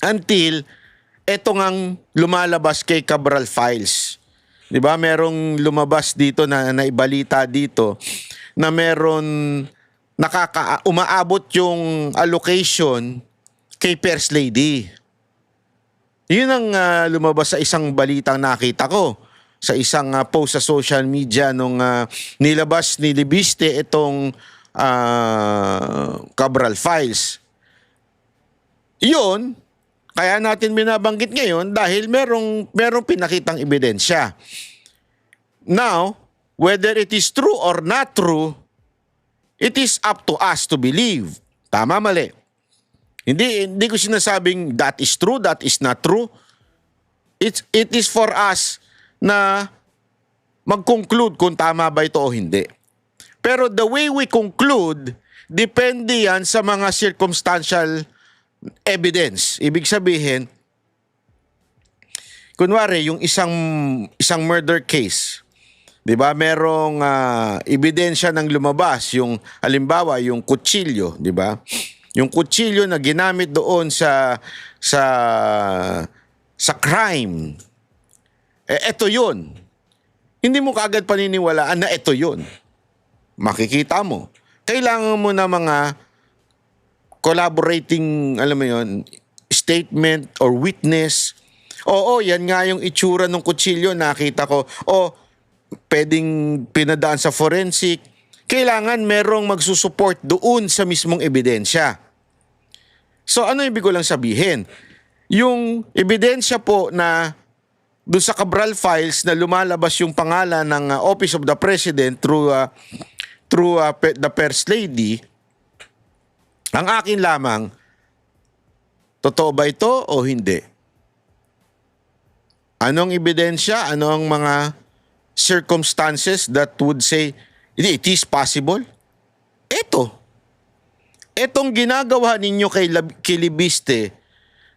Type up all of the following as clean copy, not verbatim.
until eto ngang lumalabas kay Cabral Files. 'Di ba? Merong lumabas dito na naibalita dito na meron umaabot yung allocation kay First Lady. Yun ang lumabas sa isang balitang nakita ko sa isang post sa social media nung nilabas ni Libiste itong Cabral Files. Yun, kaya natin binabanggit ngayon dahil merong pinakitang ebidensya. Now, whether it is true or not true, it is up to us to believe. Tama, mali. Hindi ko sinasabing that is true, that is not true. It is for us na mag-conclude kung tama ba ito o hindi. Pero the way we conclude, depende yan sa mga circumstantial evidence. Ibig sabihin, kunwari, yung isang murder case, 'di ba? Merong ebidensya ng lumabas, yung halimbawa, yung kutsilyo, 'di ba? Yung kutsilyo na ginamit doon sa crime. Ito 'yun. Hindi mo kaagad paniniwalaan na ito 'yun. Makikita mo. Kailangan mo na mga collaborating, alam mo yun, statement or witness. Oo, yan nga yung itsura ng kutsilyo, nakita ko. O, pwedeng pinadaan sa forensic. Kailangan merong magsusupport doon sa mismong ebidensya. So, ano ibig ko lang sabihin? Yung ebidensya po na doon sa Cabral Files na lumalabas yung pangalan ng Office of the President through the First Lady, ang akin lamang, totoo ba ito o hindi? Anong ebidensya? Ano ang mga circumstances that would say, it is possible? Etong ginagawa ninyo kay Libiste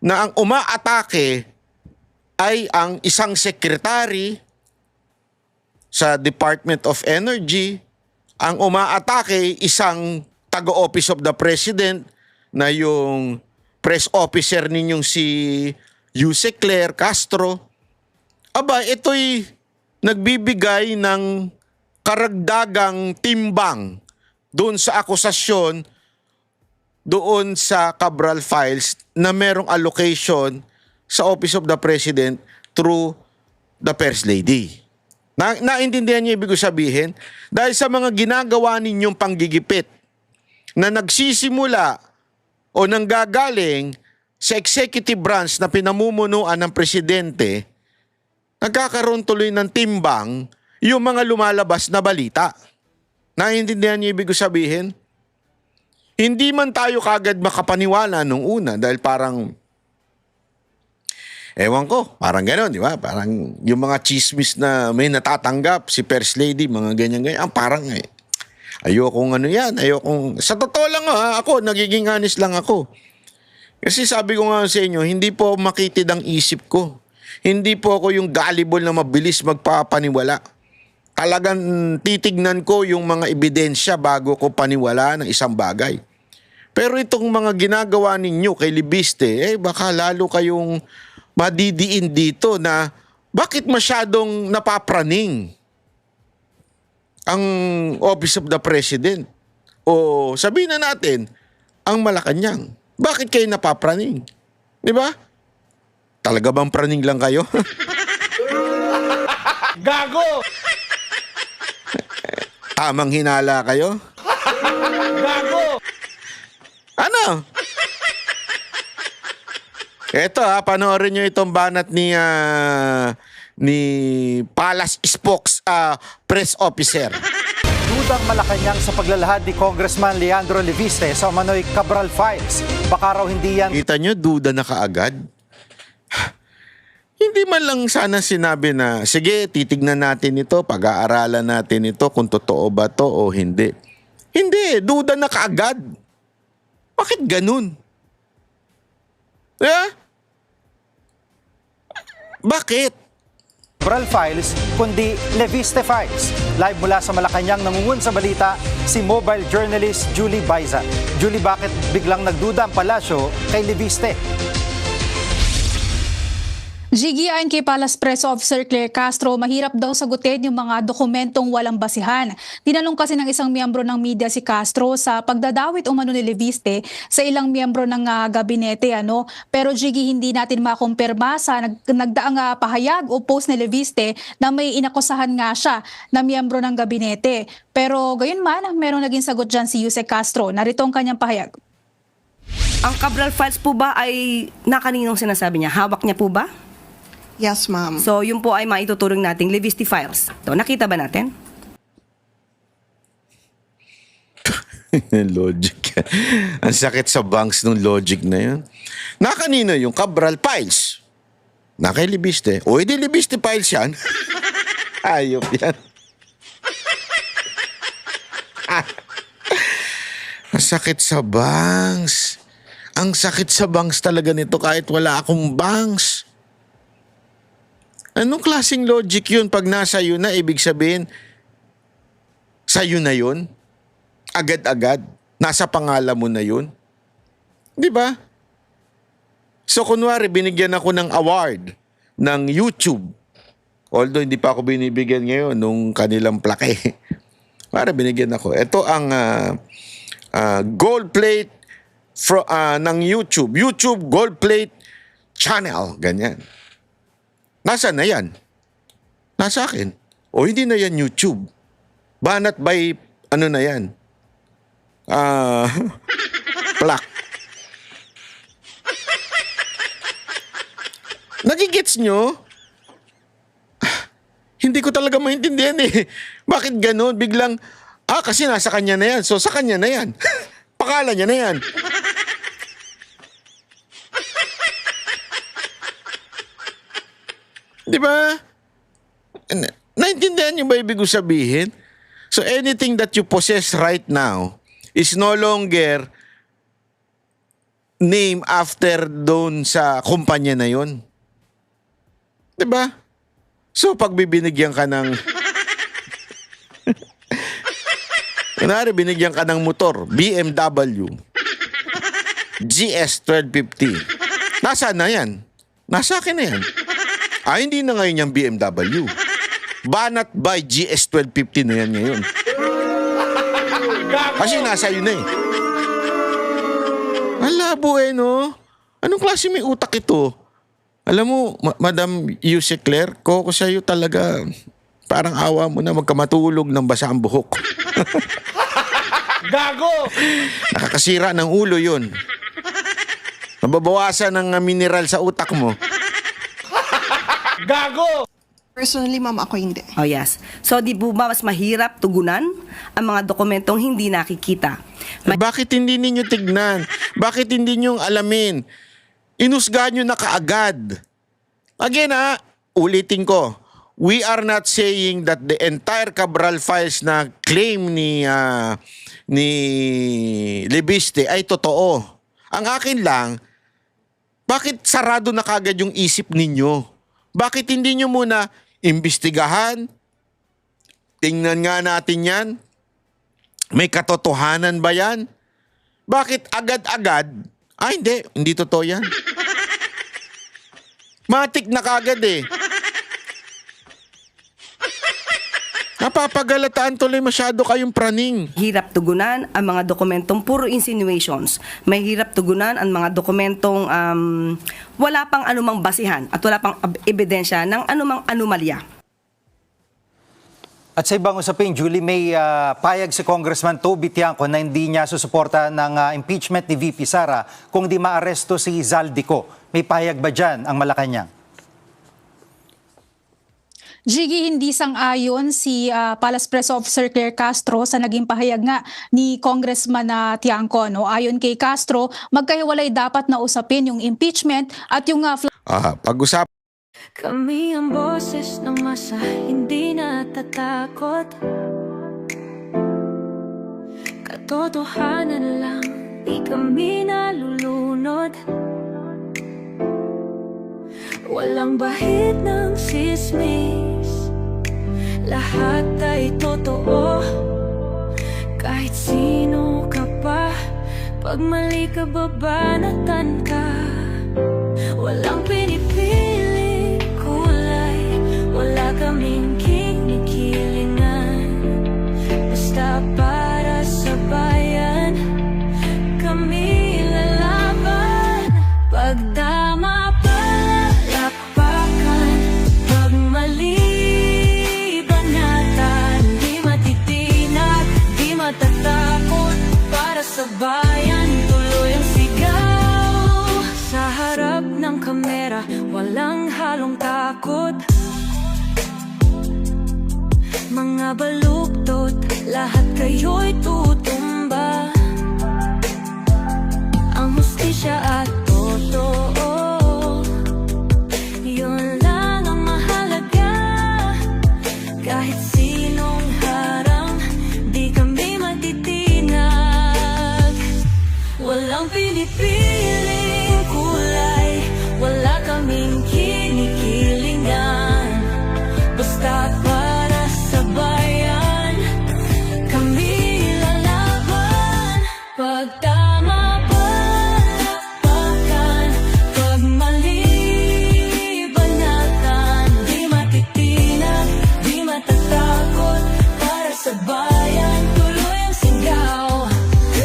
na ang umaatake ay ang isang sekretary sa Department of Energy, ang umaatake isang taga-Office of the President na yung press officer ninyong si Yuse Claire Castro. Aba, ito'y nagbibigay ng karagdagang timbang doon sa akusasyon doon sa Cabral Files na merong allocation sa Office of the President through the First Lady. Naintindihan niyo ibig sabihin? Dahil sa mga ginagawa ninyong panggigipit na nagsisimula o nanggagaling sa executive branch na pinamumunuan ng presidente, nagkakaroon tuloy ng timbang yung mga lumalabas na balita. Naiintindihan niyo ibig sabihin? Hindi man tayo kagad makapaniwala nung una dahil parang, ewan ko, parang gano'n, di ba? Parang yung mga chismis na may natatanggap si First Lady, mga ganyan-ganyan, parang ayokong sa totoo lang ako, nagiging honest lang ako. Kasi sabi ko nga sa inyo, hindi po makitid ang isip ko. Hindi po ako yung gullible na mabilis magpapaniwala. Talagang titignan ko yung mga ebidensya bago ko paniwala ng isang bagay. Pero itong mga ginagawa ninyo kay Libiste, baka lalo kayong madidiin dito na bakit masyadong napapraning ang Office of the President o sabihin na natin ang Malacanang. Bakit kayo napapraning? Di ba? Talaga bang praning lang kayo? Gago! Tamang hinala kayo? Gago! Ano? Eto panoorin nyo itong banat ni Palace Spokes press officer. Dudang Malacanang sa paglalahad ni Congressman Leandro Libiste sa umano'y Cabral Files. Baka raw hindi yan... Kita nyo, duda na kaagad? Hindi man lang sana sinabi na, sige, titignan natin ito, pag-aaralan natin ito kung totoo ba to o hindi. Hindi, duda na kaagad. Bakit ganun? Bakit? Cabral Files, kundi Libiste Files. Live mula sa Malacanang, nangungun sa balita si mobile journalist Julie Baiza. Julie, bakit biglang nagduda ang palasyo kay Libiste? Jiggy, ayon kay Palace Press Officer Claire Castro, mahirap daw sagutin yung mga dokumentong walang basihan. Tinanong kasi ng isang miyembro ng media si Castro sa pagdadawit umano ni Leviste sa ilang miyembro ng gabinete. Pero Jiggy, hindi natin makumpirma sa nagdaang pahayag o post ni Leviste na may inakusahan nga siya na miyembro ng gabinete. Pero gayon man, merong naging sagot dyan si Yusek Castro. Narito ang kanyang pahayag. Ang Cabral Files po ba ay nakaninong sinasabi niya? Hawak niya po ba? Yes, ma'am. So, yun po ay maituturing nating Leviste Files. To, nakita ba natin? Logic. Ang sakit sa banks nung logic na yun. Nakanino yung Cabral Files? Na kay Leviste. O, hindi Leviste Files yan. Ayop yan. Ang sakit sa banks. Ang sakit sa banks talaga nito kahit wala akong banks. Anong klaseng logic yun pag nasa iyo na, ibig sabihin, sa'yo na yun? Agad-agad? Nasa pangalan mo na yun? Di ba? So kunwari, binigyan ako ng award ng YouTube. Although hindi pa ako binibigyan ngayon nung kanilang plaque. Para binigyan ako. Ito ang gold plate ng YouTube. YouTube gold plate channel. Ganyan. Nasaan na yan? Nasa akin. O hindi na yan YouTube. Banat by, ano na yan? Plaque. Nagigets nyo? Hindi ko talaga maintindihan eh. Bakit ganun? Biglang, kasi nasa kanya na yan. So sa kanya na yan. Pakala niya na yan. Di ba? Naintindihan niyo ba ibig ko sabihin? So anything that you possess right now is no longer named after doon sa kumpanya na yon. Di ba? So pag bibinigyan ka ng kunwari binigyan ka ng motor, BMW GS 1250. Nasaan na yan? Nasa akin na yan. Hindi na ngayon yung BMW. Banat by GS 1250 na yan ngayon. Kasi nasa yun na eh. Ang labo eh, no? Anong klase may utak ito? Alam mo, Madam Yusek Claire, ko sa'yo talaga, parang awa mo na magkamatulog ng basa ang buhok. Gago! Nakakasira ng ulo yun. Nababawasan ng mineral sa utak mo. Gago! Personally, ma'am, ako hindi. Oh yes. So, di po ba mas mahirap tugunan ang mga dokumentong hindi nakikita? Bakit hindi ninyo tignan? Bakit hindi nyo alamin? Inusgahan nyo na kaagad. Again ulitin ko. We are not saying that the entire Cabral Files na claim ni Leviste ay totoo. Ang akin lang, bakit sarado na kagad yung isip ninyo? Bakit hindi nyo muna imbestigahan? Tingnan nga natin yan. May katotohanan ba yan? Bakit agad-agad? Hindi totoo yan. Matik na kagad eh. Napapagalataan tuloy masyado kayong praning. Hirap tugunan ang mga dokumentong puro insinuations. Mahirap tugunan ang mga dokumentong wala pang anumang basihan at wala pang ebidensya ng anumang anomalya. At sa ibang usapin, Julie, may payag si Congressman Toby Tiangco na hindi niya susuporta ng impeachment ni VP Sara kung di maaresto si Zaldico. May payag ba dyan ang Malacanang? Jiggy, hindi sang-ayon si Palace Press Officer Claire Castro sa naging pahayag nga ni Congressman Tiangco. Ayon kay Castro, magkahiwalay dapat na usapin yung impeachment at yung Pag-usap. Kami ang boses ng masa, hindi natatakot. Katotohanan lang, di kami nalulunod. Walang bahid ng sismis, lahat ay totoo. Kahit sino ka pa, pag mali ka babanatan ka. Walang pinipili, ng kamera, walang halong takot. Mga baluktot, lahat kayo'y tutumba. Ang hustisya at totoo, yun lang ang mahalaga. Kahit sinong harang, di kami matitinag. Walang pinipiling kulay, wala kaming kinikilingan. Basta para sa bayan, kami lalaban. Pag tama palakpakan, pag mali banatan. Di matitinag, di matatakot, para sa bayan tuloy ang sigaw.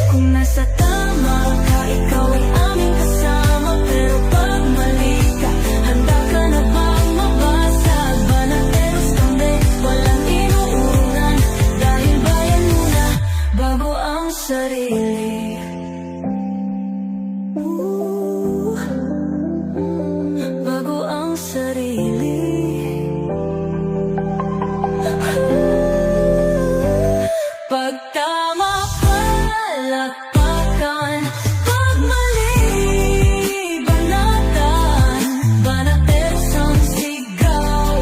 Kung nasa tama ka, ikaw ay aming kasama. Pero pag mali ka, handa ka na bang mabasag? Banateros kami, walang inuunan. Dahil bayan muna, bago ang sarili. Bago ang sarili. Pag tama palakpakan, pag mali banatan. Banateros ang sigaw,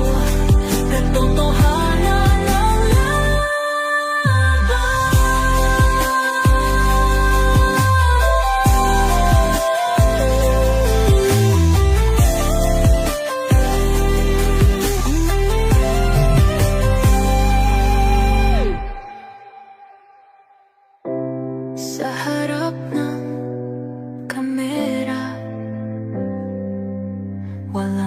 katotohanan ang sa harap ng kamera, wala